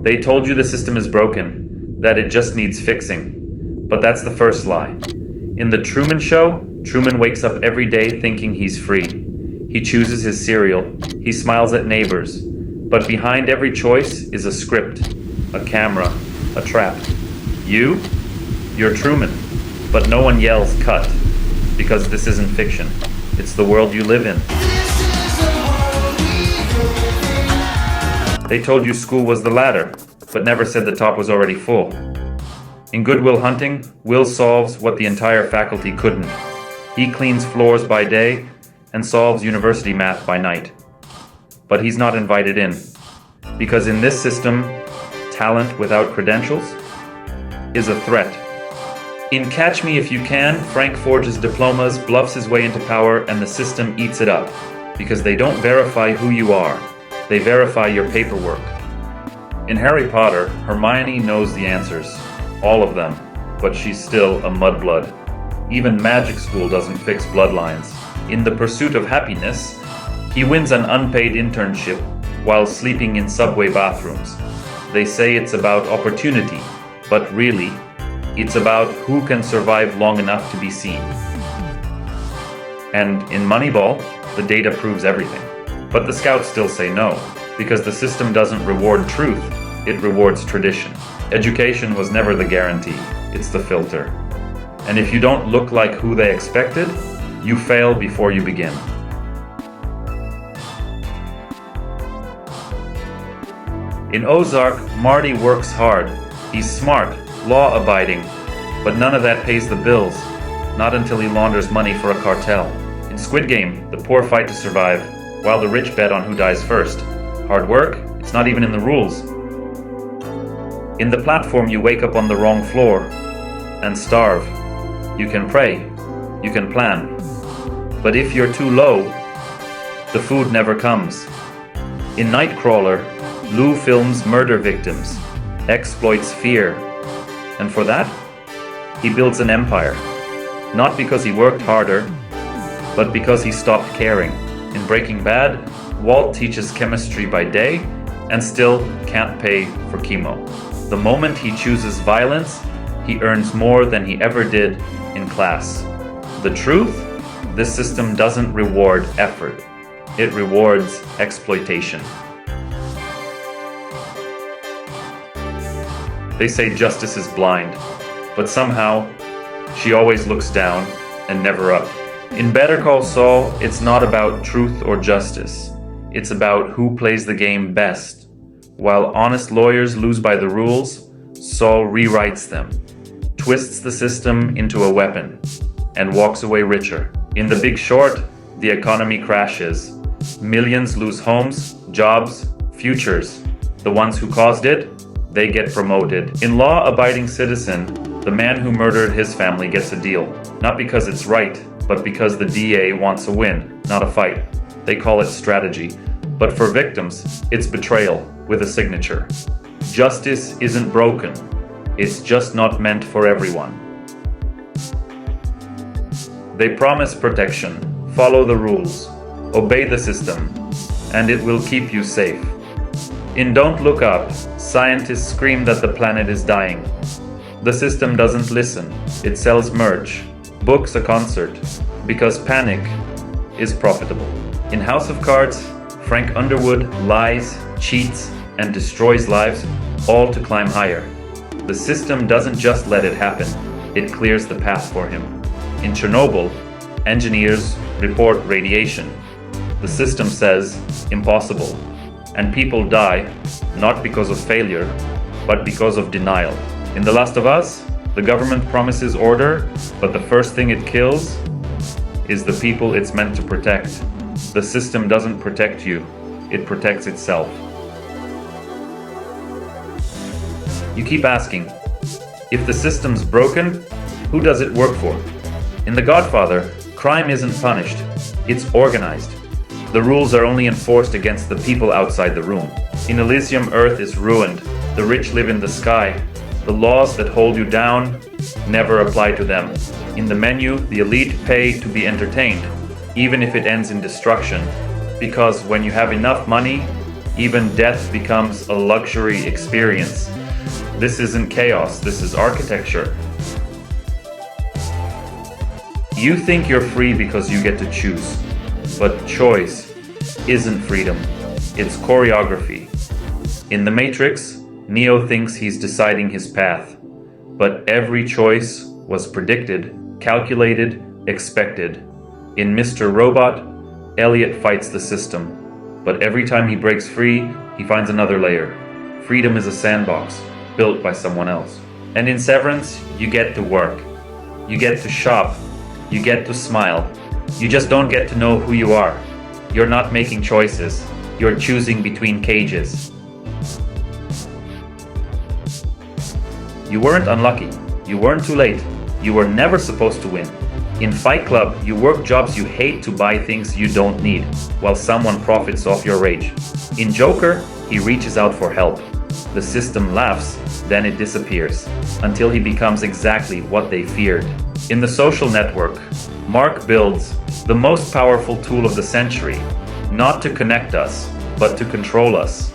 They told you the system is broken, that it just needs fixing. But that's the first lie. In the Truman Show, Truman wakes up every day thinking he's free. He chooses his cereal. He smiles at neighbors. But behind every choice is a script, a camera, a trap. You're Truman. But no one yells cut, because this isn't fiction. It's the world you live in. They told you school was the ladder, but never said the top was already full. In Good Will Hunting, Will solves what the entire faculty couldn't. He cleans floors by day and solves university math by night. But he's not invited in, because in this system, talent without credentials is a threat. In Catch Me If You Can, Frank forges diplomas, bluffs his way into power, and the system eats it up, because they don't verify who you are. They verify your paperwork. In Harry Potter, Hermione knows the answers, all of them, but she's still a mudblood. Even magic school doesn't fix bloodlines. In The Pursuit of Happyness, he wins an unpaid internship while sleeping in subway bathrooms. They say it's about opportunity, but really, it's about who can survive long enough to be seen. And in Moneyball, the data proves everything. But the scouts still say no, because the system doesn't reward truth, it rewards tradition. Education was never the guarantee, it's the filter. And if you don't look like who they expected, you fail before you begin. In Ozark, Marty works hard. He's smart, law-abiding, but none of that pays the bills, not until he launders money for a cartel. In Squid Game, the poor fight to survive, while the rich bet on who dies first. Hard work? It's not even in the rules. In the platform, you wake up on the wrong floor and starve. You can pray, you can plan, but if you're too low, the food never comes. In Nightcrawler, Lou films murder victims, exploits fear, and for that, he builds an empire. Not because he worked harder, but because he stopped caring. In Breaking Bad, Walt teaches chemistry by day and still can't pay for chemo. The moment he chooses violence, he earns more than he ever did in class. The truth? This system doesn't reward effort. It rewards exploitation. They say justice is blind, but somehow she always looks down and never up. In Better Call Saul, it's not about truth or justice. It's about who plays the game best. While honest lawyers lose by the rules, Saul rewrites them, twists the system into a weapon, and walks away richer. In The Big Short, the economy crashes. Millions lose homes, jobs, futures. The ones who caused it, they get promoted. In Law-Abiding Citizen, the man who murdered his family gets a deal. Not because it's right, but because the DA wants a win, not a fight. They call it strategy. But for victims, it's betrayal with a signature. Justice isn't broken. It's just not meant for everyone. They promise protection, follow the rules, obey the system, and it will keep you safe. In Don't Look Up, scientists scream that the planet is dying. The system doesn't listen. It sells merch, books, a concert, because panic is profitable. In House of Cards, Frank Underwood lies, cheats, and destroys lives, all to climb higher. The system doesn't just let it happen, it clears the path for him. In Chernobyl, engineers report radiation. The system says impossible, and people die not because of failure, but because of denial. In The Last of Us, the government promises order, but the first thing it kills is the people it's meant to protect. The system doesn't protect you, it protects itself. You keep asking, if the system's broken, who does it work for? In The Godfather, crime isn't punished, it's organized. The rules are only enforced against the people outside the room. In Elysium, Earth is ruined, the rich live in the sky. The laws that hold you down never apply to them. In The Menu, the elite pay to be entertained, even if it ends in destruction, because when you have enough money, Even death becomes a luxury experience. This isn't chaos, this is architecture. You think you're free because you get to choose, but choice isn't freedom, it's choreography. In The Matrix, Neo thinks he's deciding his path, but every choice was predicted, calculated, expected. In Mr. Robot, Elliot fights the system, but every time he breaks free, he finds another layer. Freedom is a sandbox, built by someone else. And in Severance, you get to work. You get to shop. You get to smile. You just don't get to know who you are. You're not making choices. You're choosing between cages. You weren't unlucky. You weren't too late. You were never supposed to win. In Fight Club, you work jobs you hate to buy things you don't need, while someone profits off your rage. In Joker, he reaches out for help. The system laughs, then it disappears, until he becomes exactly what they feared. In The Social Network, Mark builds the most powerful tool of the century, not to connect us, but to control us.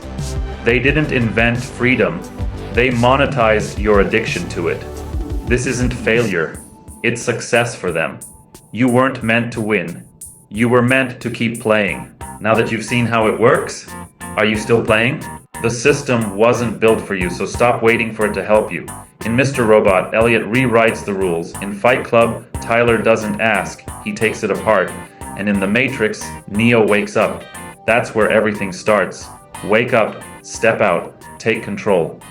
They didn't invent freedom, they monetized your addiction to it. This isn't failure, it's success for them. You weren't meant to win. You were meant to keep playing. Now that you've seen how it works, are you still playing? The system wasn't built for you, so stop waiting for it to help you. In Mr. Robot, Elliot rewrites the rules. In Fight Club, Tyler doesn't ask, he takes it apart. And in The Matrix, Neo wakes up. That's where everything starts. Wake up, step out, take control.